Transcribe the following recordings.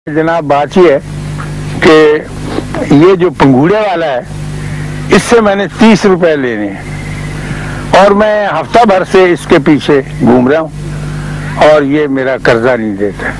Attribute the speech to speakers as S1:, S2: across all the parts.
S1: जनाब बात ये है कि ये जो पंगूड़े वाला है इससे मैंने 30 रुपए लेने हैं और मैं हफ्ता भर से इसके पीछे घूम रहा हूँ और ये मेरा कर्जा नहीं देता।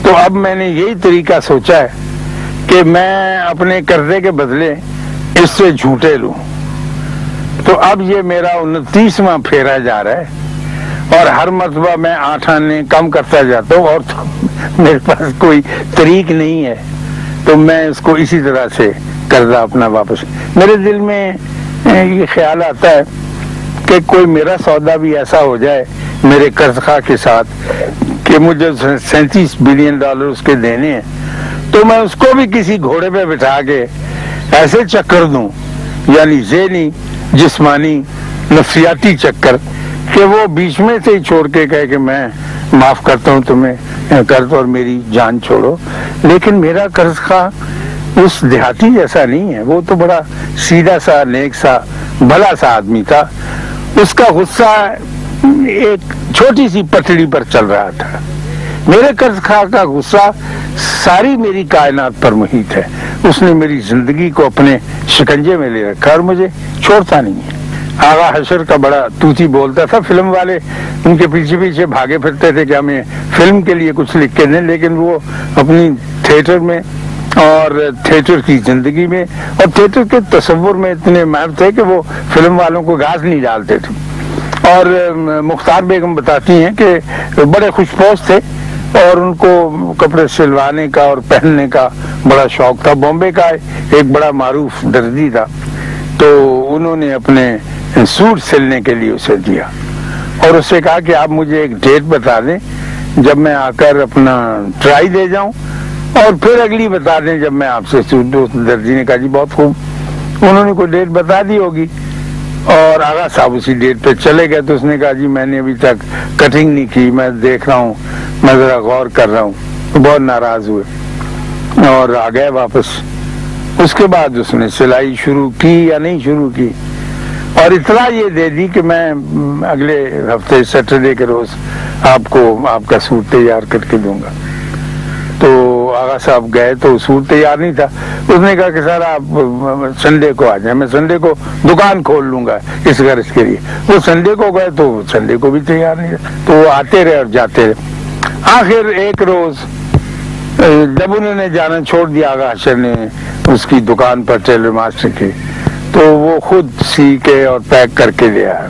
S1: तो अब मैंने यही तरीका सोचा है कि मैं अपने कर्जे के बदले इससे झूठे लूं। तो अब ये मेरा 29वां फेरा जा रहा है और हर मरतबा मैं 8 आने कम करता जाता हूँ और तो मेरे पास कोई तरीक नहीं है। तो मैं इसको इसी तरह से कर्जा अपना वापस, मेरे दिल में ये ख्याल आता है कि कोई मेरा सौदा भी ऐसा हो जाए मेरे कर्जखा के साथ कि मुझे 37 बिलियन डॉलर उसके देने हैं, तो मैं उसको भी किसी घोड़े पे बिठा के ऐसे चक्कर दूं, यानी ज़हनी जिस्मानी नफसियाती चक्कर, कि वो बीच में से ही छोड़ के कहे कि मैं माफ करता हूँ तुम्हें कर्ज और मेरी जान छोड़ो। लेकिन मेरा कर्जखा उस देहाती जैसा नहीं है, वो तो बड़ा सीधा सा नेक सा भला सा आदमी था। उसका गुस्सा एक छोटी सी पटड़ी पर चल रहा था। मेरे कर्जखा का गुस्सा सारी मेरी कायनात पर मुहित है। उसने मेरी जिंदगी को अपने शिकंजे में ले रखा और मुझे छोड़ता नहीं है। आगा हशर का बड़ा तूती बोलता था, फिल्म वाले उनके पीछे पीछे भागे फिरते थे कि हमें फिल्म के लिए कुछ लिख के दें, लेकिन वो अपनी थिएटर में और थिएटर की जिंदगी में और थिएटर के तस्वुर में इतने महव थे कि वो फिल्म वालों को घास नहीं डालते थे। और मुख्तार बेगम बताती हैं कि बड़े खुशपोश थे और उनको कपड़े सिलवाने का और पहनने का बड़ा शौक था। बॉम्बे का एक बड़ा मारूफ दर्जी था, तो उन्होंने अपने सूट सिलने के लिए उसे दिया और उससे कहा कि आप मुझे एक डेट बता दें जब मैं आकर अपना ट्राई दे जाऊं, और फिर अगली बता दें जब मैं आपसे सूट दूं। दर्जी ने कहा जी बहुत खूब। उन्होंने कोई डेट बता दी होगी और आगा साहब उसी डेट पे चले गए। तो उसने कहा जी मैंने अभी तक कटिंग नहीं की, मैं देख रहा हूँ, मैं जरा गौर कर रहा हूँ। तो बहुत नाराज हुए और आ गए वापस। उसके बाद उसने सिलाई शुरू की या नहीं शुरू की, और इतना ये दे दी कि मैं अगले हफ्ते सैटरडे के रोज आपको आपका सूट तैयार करके दूंगा। तो आगा साहब गए तो सूट तैयार नहीं था। उसने कहा कि सर आप संडे को आ जाए, मैं संडे को दुकान खोल लूंगा इस गर्ज के लिए। वो संडे को गए तो संडे को भी तैयार नहीं था। तो वो आते रहे और जाते रहे। आखिर एक रोज जब उन्होंने जाना छोड़ दिया आगा हशर ने उसकी दुकान पर टेलर मास्टर की, तो वो खुद सी के और पैक करके ले आया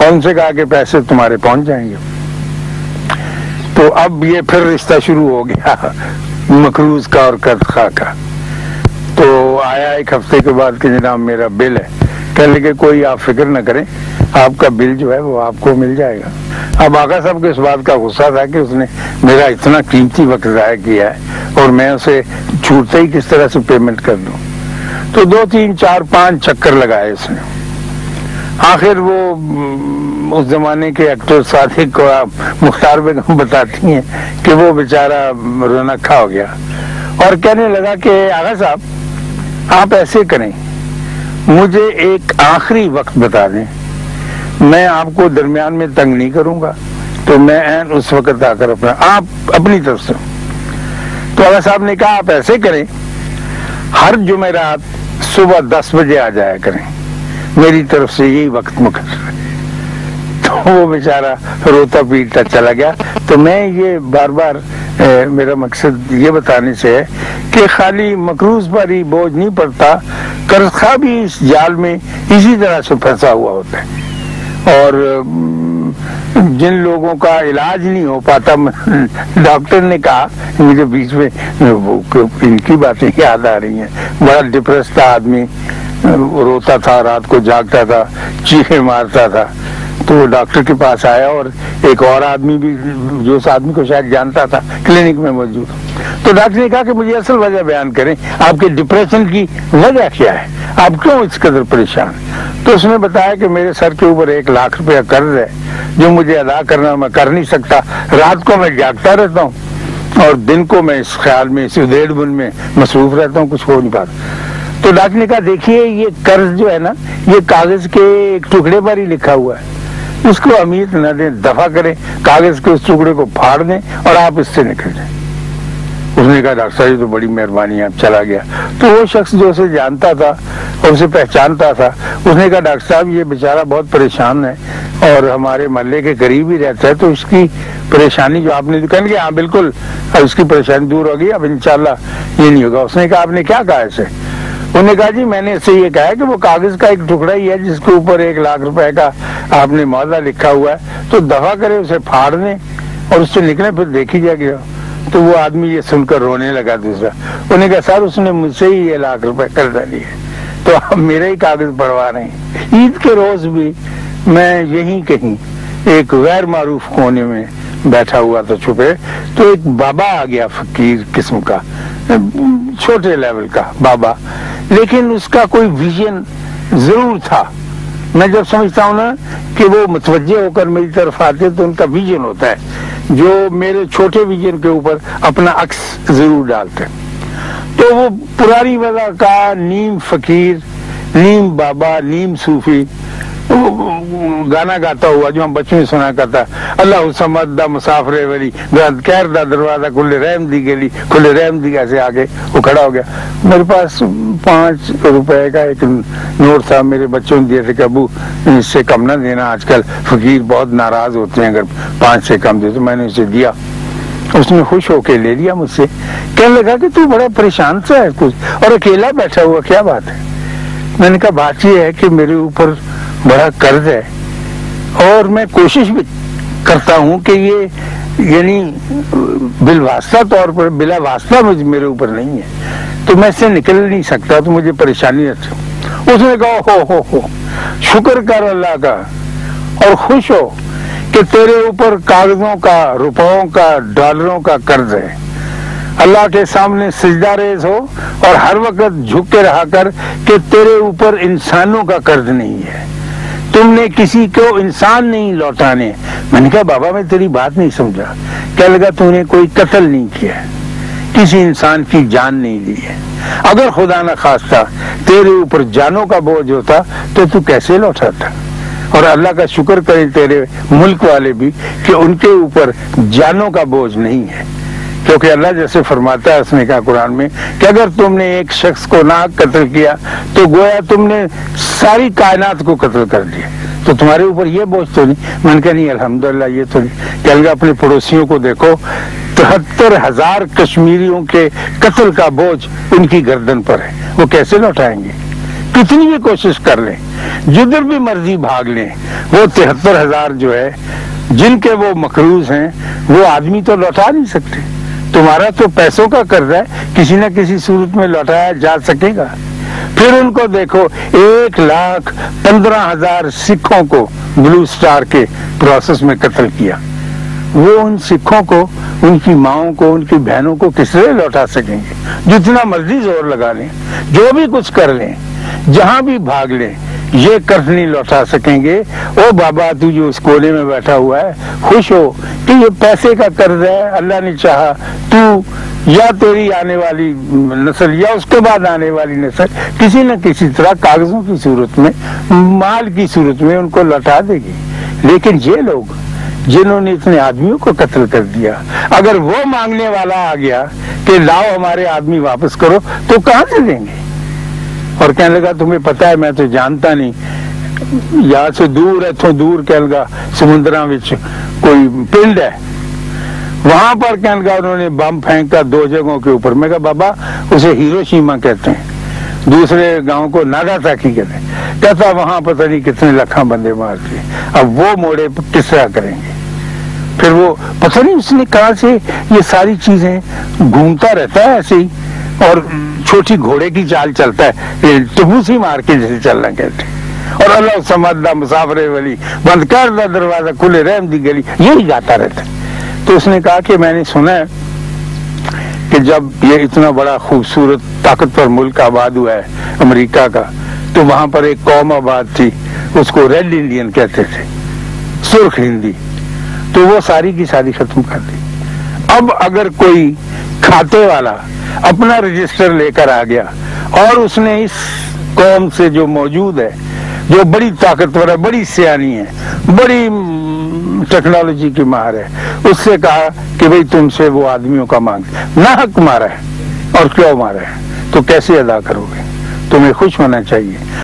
S1: और उनसे कहा कि पैसे तुम्हारे पहुंच जाएंगे। तो अब ये फिर रिश्ता शुरू हो गया मकरूज का और कर्जखा का। तो आया एक हफ्ते के बाद कि जनाब मेरा बिल है। कहने लगे कोई आप फिक्र न करें, आपका बिल जो है वो आपको मिल जाएगा। अब आगा साहब को इस बात का गुस्सा था कि उसने मेरा इतना कीमती वक्त ज़ाया किया है और मैं उसे छूटते ही किस तरह से पेमेंट कर दूं। तो 2 3 4 5 चक्कर लगाए उसने। आखिर वो उस जमाने के एक्टर सादिक को मुख्तार बेगम बताती हैं कि वो बेचारा रोनक्खा हो गया और कहने लगा कि आगा साहब आप ऐसे करें, मुझे एक आखिरी वक्त बता दें, मैं आपको दरमियान में तंग नहीं करूंगा, तो मैं उस वक्त आकर अपना आप अपनी तरफ से। तो आगा साहब ने कहा आप ऐसे करें, हर जुमेरात सुबह 10 बजे आ जाया करें, मेरी तरफ से यही वक्त मुकर्रर है। तो वो बेचारा रोता पीटता चला गया। तो मैं ये बार बार मेरा मकसद ये बताने से है कि खाली मकरूज पर ही बोझ नहीं पड़ता, कर्जखा भी इस जाल में इसी तरह से फंसा हुआ होता है। और जिन लोगों का इलाज नहीं हो पाता, डॉक्टर ने कहा, मुझे बीच में वो इनकी बातें याद आ रही हैं, बड़ा डिप्रेस था आदमी, रोता था, रात को जागता था, चीखें मारता था। तो वो डॉक्टर के पास आया और एक और आदमी भी जो उस आदमी को शायद जानता था क्लिनिक में मौजूद। तो डॉक्टर ने कहा कि मुझे असल वजह बयान करें, आपके डिप्रेशन की वजह क्या है, आप क्यों इस कदर परेशान। तो उसने बताया कि मेरे सर के ऊपर 1 लाख रुपया कर्ज है जो मुझे अदा करना मैं कर नहीं सकता। रात को मैं जागता रहता हूँ और दिन को मैं इस ख्याल में, इस उधेड़-बुन में मसरूफ रहता हूँ, कुछ हो नहीं पाता। तो डॉक्टर ने कहा देखिए ये कर्ज जो है ना, ये कागज के एक टुकड़े पर ही लिखा हुआ है, उसको अमीर न दें, दफा करें, कागज के उस टुकड़े को फाड़ दें और आप इससे निकल जाएं। اس نے کہا ڈاکٹر صاحب یہ تو بڑی مہربانی ہے, اب چلا گیا. تو وہ شخص جو اسے جانتا تھا اور اسے پہچانتا تھا, اس نے کہا ڈاکٹر صاحب یہ بیچارہ بہت پریشان ہے اور ہمارے محلے کے قریب ہی رہتا ہے, تو اس کی پریشانی جو آپ نے کہنے کہ ہاں بالکل اب اس کی پریشانی دور ہوگی, اب انشاءاللہ یہ نہیں ہوگا. اس نے کہا آپ نے کیا کہا اسے؟ انہوں نے کہا جی میں نے اسے یہ کہا ہے کہ وہ کاغذ کا ایک ٹکڑا ہی ہے جس کے اوپر 1 لاکھ روپے کا آپ نے معاوضہ لکھا ہوا ہے, تو دفع کرے اسے پھاڑ دیں اور اس سے نکلے, پھر دیکھی جائے گا. تو وہ آدمی یہ سن کر رونے لگا دوسرا. انہوں نے کہا سر اس نے مجھ سے ہی 1 لاکھ روپے قرضہ لیا ہے, تو آپ میرے ہی کاغذ بڑھوا رہے ہیں. عید کے روز بھی میں یہیں کہیں ایک غیر معروف کونے میں بیٹھا ہوا تھا چھپے, تو ایک بابا آ گیا فقیر قسم کا, چھوٹے لیول کا بابا, لیکن اس کا کوئی ویژن ضرور تھا. میں جب سمجھتا ہوں نا کہ وہ متوجہ ہو کر میری طرف آتے تو ان کا ویژن ہوتا ہے جو میرے چھوٹے ویژن کے اوپر اپنا عکس ضرور ڈالتے. تو وہ پرانی وضع کا نیم فقیر, نیم بابا, نیم صوفی گانا گاتا ہوا جو ہم بچوں میں سنا کرتا, اللہ سمد دا مسافر ولی خیر دا دروازہ کھلے رحم دی گلی کھلے رحم دی, ایسے آگے وہ کھڑا ہو گیا. میرے پاس 5 روپے کا ایک نوٹ تھا, میرے بچوں نے دیا تھے کہ ابو اس سے کم نہ دینا, آج کل فقیر بہت ناراض ہوتے ہیں اگر 5 سے کم دے, تو میں نے اسے دیا. اس نے خوش ہو کے لے لیا مجھ سے, کہنے لگا کہ تو بڑا پریشان سا ہے کچھ اور اکیلا بیٹھا ہوا, کیا بات ہے؟ میں نے کہا بات یہ ہے کہ میرے اوپر بڑا قرض ہے اور میں کوشش بھی کرتا ہوں کہ یہ یعنی بالواسطہ طور پر بلا واسطہ میرے اوپر نہیں ہے, تو میں اس سے نکل نہیں سکتا, تو مجھے پریشانی ہے. اس نے کہا ہو شکر کر اللہ کا اور خوش ہو کہ تیرے اوپر کاغذوں کا, روپوں کا, ڈالروں کا قرض ہے. اللہ کے سامنے سجدہ ریز ہو اور ہر وقت جھک کے رہا کر کہ تیرے اوپر انسانوں کا قرض نہیں ہے, تم نے کسی کو انسان نہیں لوٹانے. میں نے کہا بابا میں تیری بات نہیں سمجھا. کہنے لگا تو نے کوئی قتل نہیں کیا, کسی انسان کی جان نہیں لی ہے. اگر خدا نہ خواستہ تیرے اوپر جانوں کا بوجھ ہوتا تو کیسے لوٹاتا؟ اور اللہ کا شکر کرے تیرے ملک والے بھی کہ ان کے اوپر جانوں کا بوجھ نہیں ہے, کیونکہ اللہ جیسے فرماتا ہے اس نے کہا قرآن میں کہ اگر تم نے ایک شخص کو ناحق قتل کیا تو گویا تم نے ساری کائنات کو قتل کر دیا, تو تمہارے اوپر یہ بوجھ تو نہیں. میں نے کہا نہیں الحمدللہ یہ تو نہیں. کہ الگ اپنے پڑوسیوں کو دیکھو, 73,000 کشمیریوں کے قتل کا بوجھ ان کی گردن پر ہے, وہ کیسے لوٹائیں گے؟ کتنی بھی کوشش کر لیں, جدھر بھی مرضی بھاگ لیں, وہ 73,000 جو ہے جن کے وہ مقروض ہیں وہ آدمی تو لوٹا نہیں سکتے. تمہارا تو پیسوں کا قرض ہے, کسی نہ کسی صورت میں لوٹایا جا سکے گا. پھر ان کو دیکھو 1,15,000 سکھوں کو بلو سٹار کے پروسیس میں قتل کیا. وہ ان سکھوں کو, ان کی ماؤں کو, ان کی بہنوں کو کس طرح لوٹا سکیں گے؟ جتنا مرضی زور لگا لیں, جو بھی کچھ کر لیں, جہاں بھی بھاگ لیں, یہ قرض نہیں لوٹا سکیں گے. او بابا تو جو اس کونے میں بیٹھا ہوا ہے خوش ہو کہ یہ پیسے کا قرض ہے, اللہ نے چاہا تو یا تیری آنے والی نسل یا اس کے بعد آنے والی نسل کسی نہ کسی طرح کاغذوں کی صورت میں, مال کی صورت میں ان کو لوٹا دے گی. لیکن یہ لوگ جنہوں نے اتنے آدمیوں کو قتل کر دیا, اگر وہ مانگنے والا آ گیا کہ لاؤ ہمارے آدمی واپس کرو, تو کہاں سے دیں گے؟ اور کہنے لگا تمہیں پتا ہے میں تو جانتا نہیں, یہاں سے دور ہے تو دور, کہنے لگا سمندراں وچ کوئی پنڈ ہے, وہاں پر کہنے لگا انہوں نے بم پھینکا 2 جگہوں کے اوپر. میں کہا بابا اسے ہیروشیما کہتے ہیں, دوسرے گاؤں کو ناگاساکی کہتے ہیں. کہتا وہاں پتہ نہیں کتنے لاکھاں بندے مارتے, اب وہ موڑے کس طرح کریں گے؟ پھر وہ پتہ نہیں اس نے کہاں سے یہ ساری چیزیں, گھومتا رہتا ہے ایسے ہی اور چھوٹی گھوڑے کی چال چلتا ہے, ٹپوسی مار کے جیسے چلنا کہتے ہیں. اور اللہ سمجھدا مسافر ولی بند کر دا دروازہ کھلے رحم دی گلی, یہی گاتا رہتا ہے. تو اس نے کہا کہ میں نے سنا ہے کہ جب یہ اتنا بڑا خوبصورت طاقتور ملک آباد ہوا ہے امریکہ کا, تو وہاں پر ایک قوم آباد تھی, اس کو ریڈ انڈین کہتے تھے, سرخ ہندی, تو وہ ساری کی ساری ختم کر دی. اب اگر کوئی کھاتے والا اپنا رجسٹر لے کر آ گیا اور اس نے اس قوم سے جو موجود ہے, جو بڑی طاقتور ہے, بڑی سیانی ہے, بڑی टेक्नोलॉजी की मार है, उससे कहा कि भाई तुमसे वो आदमियों का मांग, नाहक मारा है और क्यों मारा है, तो कैसे अदा करोगे? तुम्हें खुश होना चाहिए।